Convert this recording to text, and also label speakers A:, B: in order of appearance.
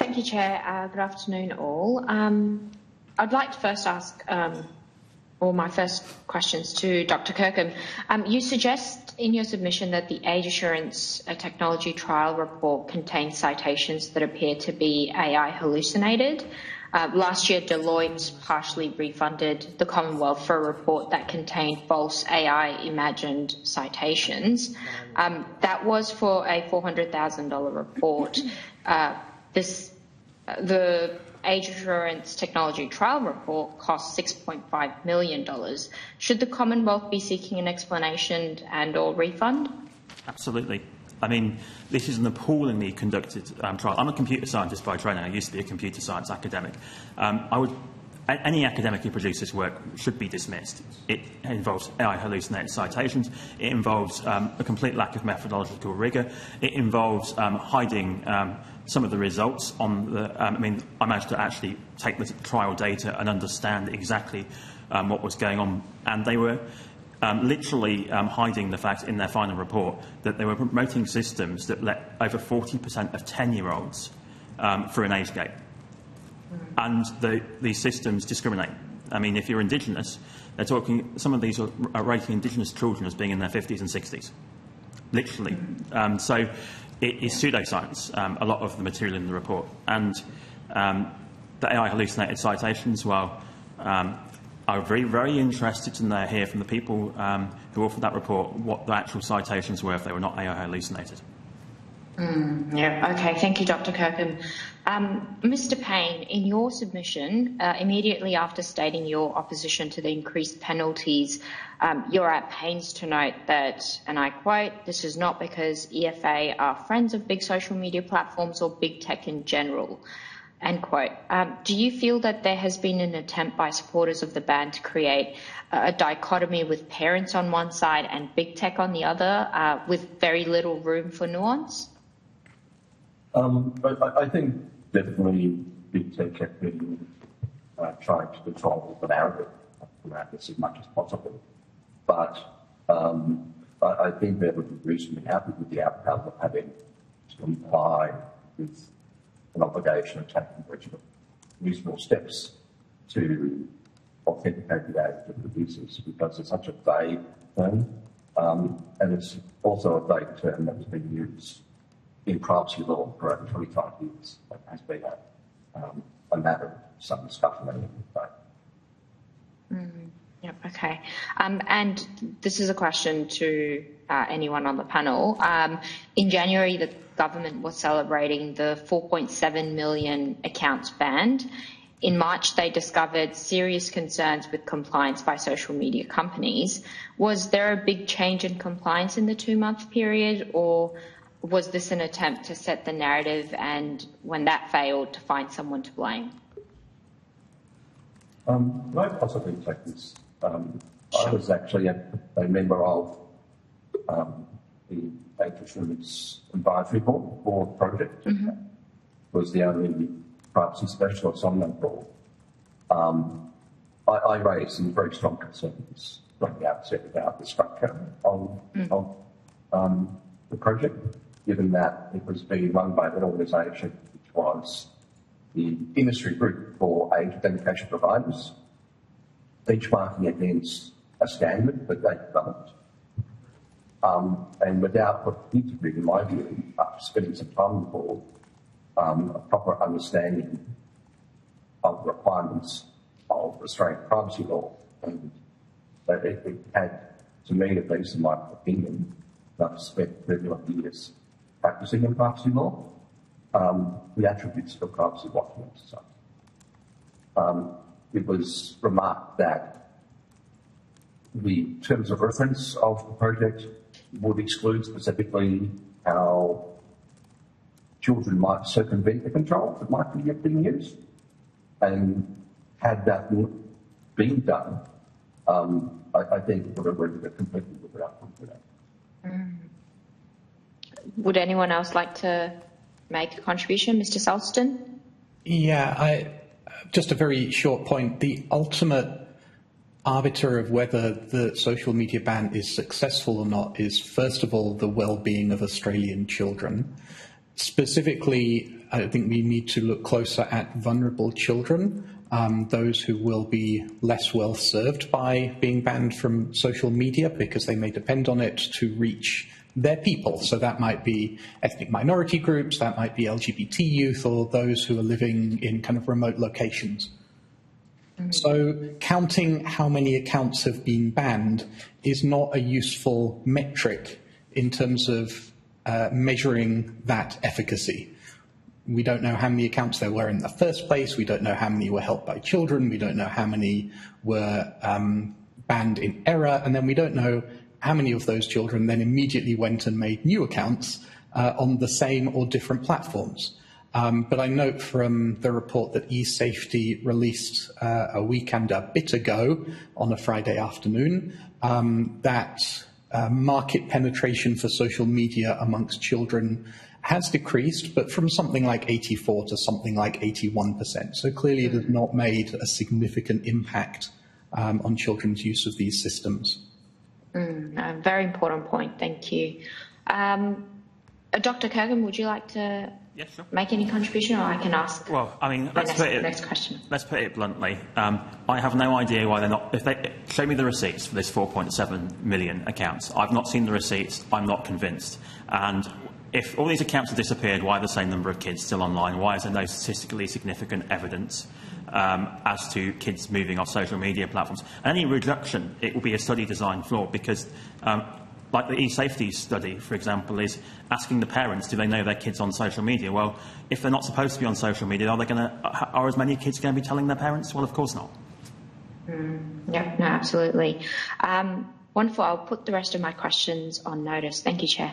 A: Thank you, Chair. Good afternoon, all. I'd like to first ask, my first questions to Dr. Kirkham. You suggest in your submission that the age assurance technology trial report contains citations that appear to be AI hallucinated. Last year, Deloitte partially refunded the Commonwealth for a report that contained false AI-imagined citations. That was for a $400,000 report. The age assurance technology trial report cost $6.5 million. Should the Commonwealth be seeking an explanation and/or refund?
B: Absolutely. I mean, this is an appallingly conducted trial. I'm a computer scientist by training. I used to be a computer science academic. Any academic who produces this work should be dismissed. It involves AI hallucinated citations. It involves a complete lack of methodological rigour. It involves hiding some of the results on the. I managed to actually take the trial data and understand exactly what was going on, and they were literally hiding the fact in their final report that they were promoting systems that let over 40% of 10-year-olds through an age gate. And these systems discriminate. I mean, if you're Indigenous, they're talking, some of these are rating Indigenous children as being in their 50s and 60s, literally. So it is pseudoscience, a lot of the material in the report. And the AI hallucinated citations, well, I'm very, very interested to hear from the people who authored that report what the actual citations were if they were not AI hallucinated.
A: Yeah, okay. Thank you, Dr. Kirkham. Mr. Payne, in your submission, immediately after stating your opposition to the increased penalties, you're at pains to note that, and I quote, "This is not because EFA are friends of big social media platforms or big tech in general," end quote. Do you feel that there has been an attempt by supporters of the ban to create a dichotomy with parents on one side and big tech on the other, with very little room for nuance?
C: But I think definitely big tech have been trying to control the narrative around this as much as possible. But I think they would be reasonably happy with the outcome of having to comply with an obligation of taking reasonable steps to authenticate the age of the users, because it's such a vague term, and it's also a vague term that has been used in privacy law for over 25 years. It has been a matter of some discussion.
A: Yep, okay. And this is a question to anyone on the panel. In January, the government was celebrating the 4.7 million accounts banned. In March, they discovered serious concerns with compliance by social media companies. Was there a big change in compliance in the 2-month period, or was this an attempt to set the narrative and, when that failed, to find someone to blame?
C: Can I possibly take this? I was actually a member of the Age Assurance Advisory Board project. Was the only privacy specialist on that board. I raised some very strong concerns from the outset about the structure of the project, given that it was being run by an organisation which was the industry group for age identification providers, benchmarking against a standard that they developed, and without what needs to be, in my view, after spending some time on the board, a proper understanding of the requirements of Australian privacy law. And that it had, to me at least, in my opinion, I've spent 30 years practicing in privacy law, the attributes of privacy documents. It was remarked that the terms of reference of the project would exclude specifically how children might circumvent the control that might be being used. And had that been done, I think it would have been a completely different outcome today.
A: Would anyone else like to make a contribution? Mr. Sulston?
D: Yeah, just a very short point. The ultimate arbiter of whether the social media ban is successful or not is, first of all, the well-being of Australian children. Specifically, I think we need to look closer at vulnerable children, those who will be less well served by being banned from social media because they may depend on it to reach their people. So that might be ethnic minority groups, that might be LGBT youth, or those who are living in kind of remote locations. So counting how many accounts have been banned is not a useful metric in terms of measuring that efficacy. We don't know how many accounts there were in the first place. We don't know how many were held by children. We don't know how many were banned in error. And then we don't know how many of those children then immediately went and made new accounts on the same or different platforms. But I note from the report that eSafety released a week and a bit ago on a Friday afternoon that market penetration for social media amongst children has decreased, but from something like 84 to something like 81%. So clearly it has not made a significant impact on children's use of these systems.
A: A very important point, thank you. Dr. Kirkham, would you like to make any contribution, or I can ask?
B: Well, I mean,
A: next question.
B: Let's put it bluntly. I have no idea why they're not. If they show me the receipts for this 4.7 million accounts, I've not seen the receipts. I'm not convinced. And if all these accounts have disappeared, why are the same number of kids still online? Why is there no statistically significant evidence as to kids moving off social media platforms? And any reduction, it will be a study design flaw because. Like the eSafety study, for example, is asking the parents, do they know their kids on social media? Well, if they're not supposed to be on social media, are as many kids going to be telling their parents? Well, of course not.
A: Yep, no, absolutely. Wonderful. I'll put the rest of my questions on notice. Thank you, Chair.